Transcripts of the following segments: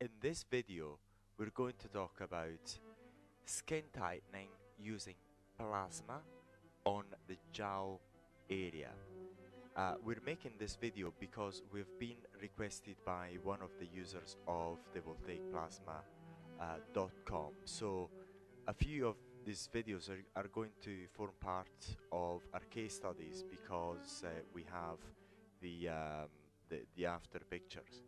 In this video, we're going to talk about skin tightening using plasma on the jowl area. We're making this video because we've been requested by one of the users of the voltaicplasma.com. So a few of these videos are going to form part of our case studies because we have the after pictures.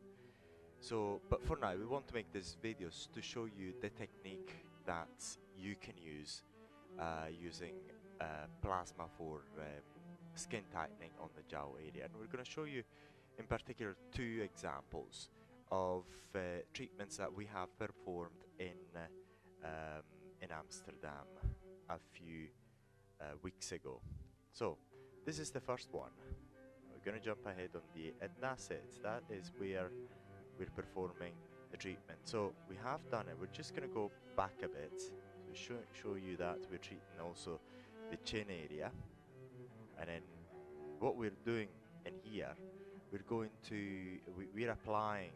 So, but for now, we want to make these videos to show you the technique that you can use using plasma for skin tightening on the jowl area. And we're going to show you in particular two examples of treatments that we have performed in Amsterdam a few weeks ago. So, this is the first one. We're going to jump ahead on and that's it. That is where we're performing the treatment. So we have done it. We're just going to go back a bit to show you that we're treating also the chin area. And then what we're doing in here, we're applying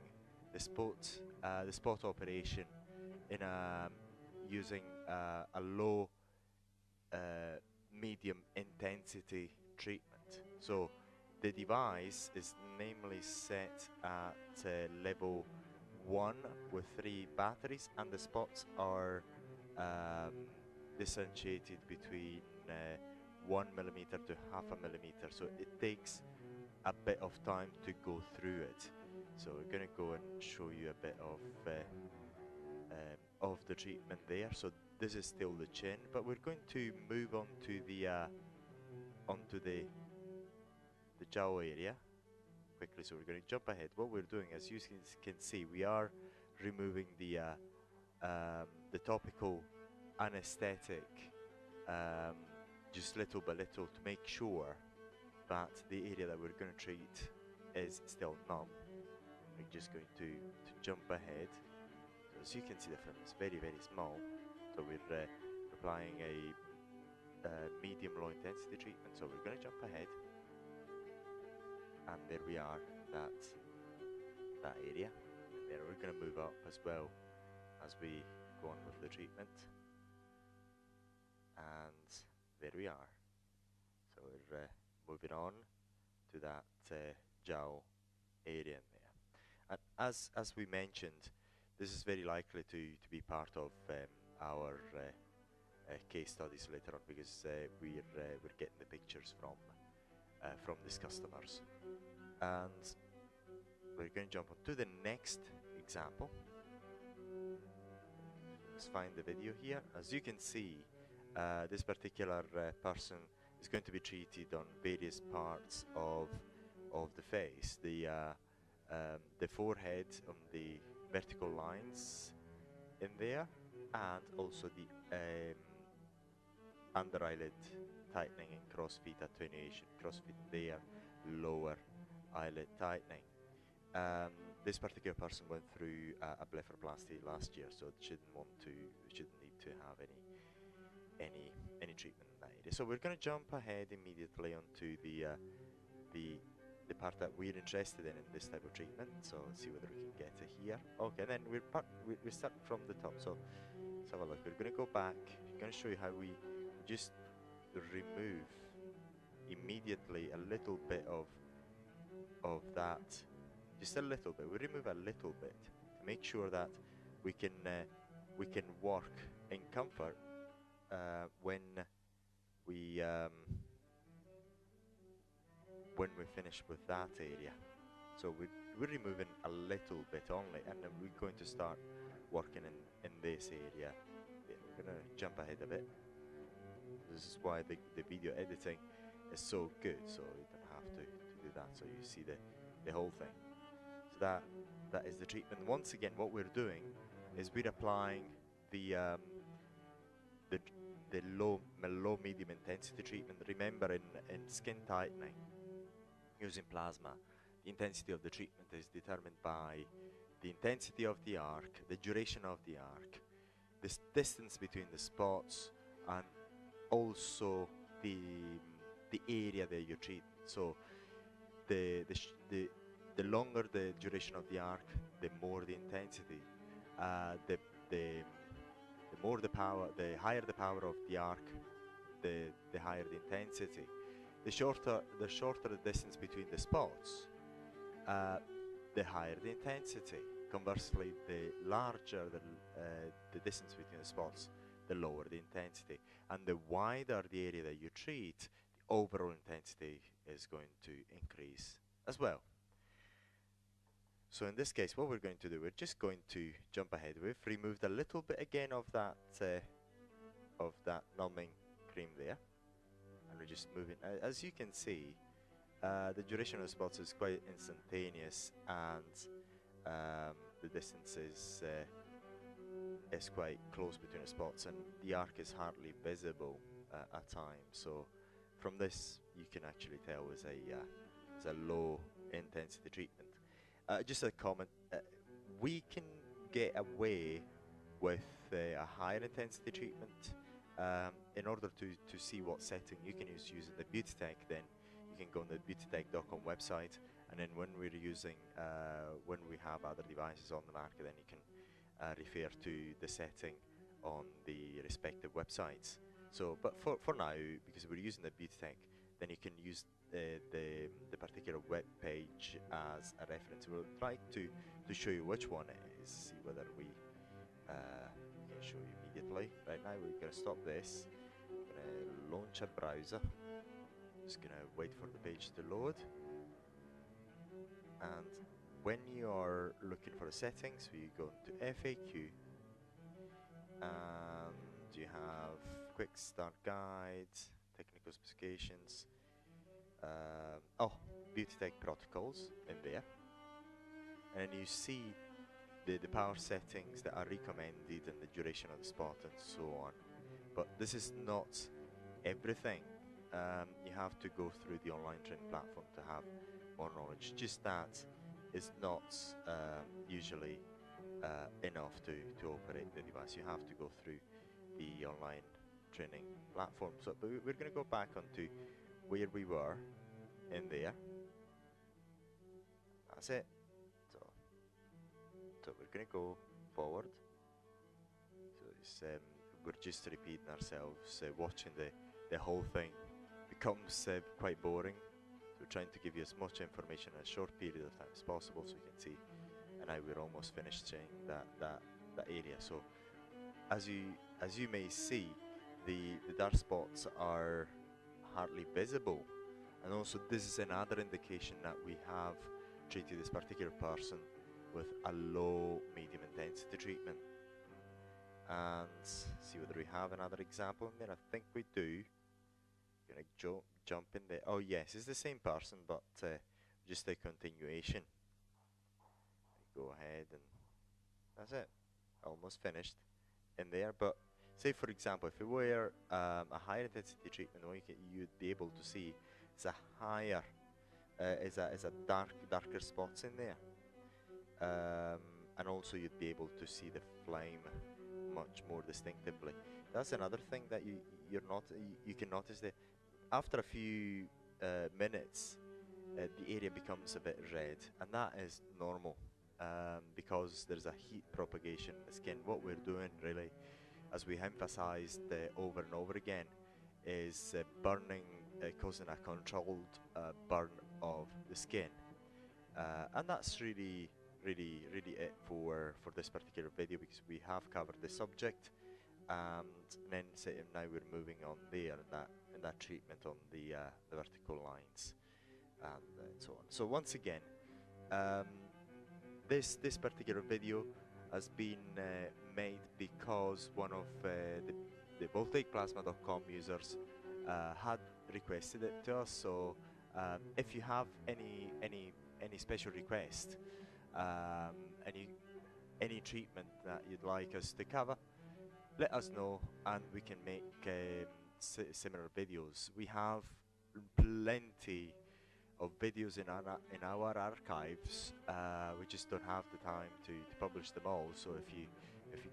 the spot operation in using a low medium intensity treatment. So the device is namely set at level 1 with 3 batteries, and the spots are differentiated between 1 millimeter to half a millimeter. So it takes a bit of time to go through it. So we're going to go and show you a bit of the treatment there. So this is still the chin, but we're going to move on to onto the jowl area quickly. So we're going to jump ahead. What we're doing, as you can see, we are removing the topical anesthetic just little by little to make sure that the area that we're going to treat is still numb. We're just going to jump ahead. So as you can see, the film is very, very small. So we're applying a medium low intensity treatment. So we're going to jump ahead. And there we are, that's that area. And then we're going to move up as well as we go on with the treatment. And there we are. So we're moving on to that jowl area in there. And as we mentioned, this is very likely to be part of our case studies later on, because we're getting the pictures from these customers. And we're going to jump on to the next example. Let's find the video here. As you can see, this particular person is going to be treated on various parts of the face, the forehead on the vertical lines in there, and also the under eyelid tightening and crossfeet attenuation, crossfeet there, lower eyelid tightening. This particular person went through a blepharoplasty last year, so shouldn't need to have any treatment in that area. So we're going to jump ahead immediately onto the part that we're interested in this type of treatment. So let's see whether we can get it here. Okay, and then we're starting from the top. So let's have a look. We're going to go back. I'm going to show you how we just remove immediately a little bit of that, just a little bit. We remove a little bit to make sure that we can work in comfort when we finish with that area. So we're removing a little bit only, and then we're going to start working in this area. We're going to jump ahead a bit. This is why the video editing is so good, so you don't have to do that, so you see the whole thing. So that is the treatment. Once again, what we're doing is we're applying the low medium intensity treatment. Remember, in skin tightening using plasma, the intensity of the treatment is determined by the intensity of the arc, the duration of the arc, this distance between the spots, and also the area that you're treating. So the the longer the duration of the arc, the more the intensity. The the more the power, the higher the power of the arc, the higher the intensity. The shorter the distance between the spots, the higher the intensity. Conversely, the larger the distance between the spots, the lower the intensity. And the wider the area that you treat, the overall intensity is going to increase as well. So in this case, what we're going to do, we're just going to jump ahead. We've removed a little bit again of that numbing cream there, and we're just moving. As you can see, the duration of the spots is quite instantaneous, and the distance is quite close between the spots, and the arc is hardly visible at times. So from this, you can actually tell is a low intensity treatment. Just a comment, we can get away with a higher intensity treatment in order to see what setting you can use using the BeautyTech. Then you can go on the beautytech.com website, and then when we're using, when we have other devices on the market, then you can refer to the setting on the respective websites. So, but for now, because we're using the BeautyTech, then you can use the particular web page as a reference. We'll try to show you which one it is, see whether we can show you immediately. Right now we're going to stop this, we're going to launch a browser, just going to wait for the page to load, and when you are looking for the settings, you go to FAQ, and you have quick start guide, technical specifications, BeautyTech protocols in there, and you see the power settings that are recommended and the duration of the spot and so on. But this is not everything. You have to go through the online training platform to have more knowledge. Just that is not usually enough to operate the device. You have to go through the online training platform. So, but we're going to go back onto where we were in there. That's it. So we're going to go forward. So it's, we're just repeating ourselves. Watching the whole thing becomes quite boring. So we're trying to give you as much information in a short period of time as possible, so you can see. And now we're almost finished seeing that area. So as you may see, the dark spots are hardly visible, and also this is another indication that we have treated this particular person with a low medium intensity treatment. And see whether we have another example in there. I think we do. Gonna jump in there. Oh yes, it's the same person, but just a continuation. Go ahead, and that's it. Almost finished in there. But say for example, if it were a higher intensity treatment, what you'd be able to see is a higher, is a darker spots in there, and also you'd be able to see the flame much more distinctively. That's another thing that you can notice that after a few minutes, the area becomes a bit red, and that is normal. Because there's a heat propagation in the skin. What we're doing really, as we emphasized over and over again, is burning, causing a controlled burn of the skin, and that's really it for this particular video, because we have covered the subject, and then now we're moving on there in that treatment on the vertical lines and so on. So once again, this particular video has been made because one of the voltaicplasma.com users had requested it to us. So if you have any special request, any treatment that you'd like us to cover, let us know, and we can make similar videos. We have plenty of videos in our archives. We just don't have the time to publish them all. So if you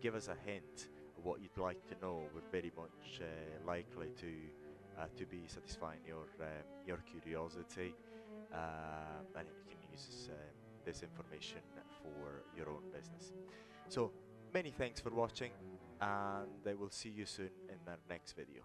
give us a hint of what you'd like to know, we're very much likely to be satisfying your curiosity, and you can use this information for your own business. So many thanks for watching, and I will see you soon in our next video.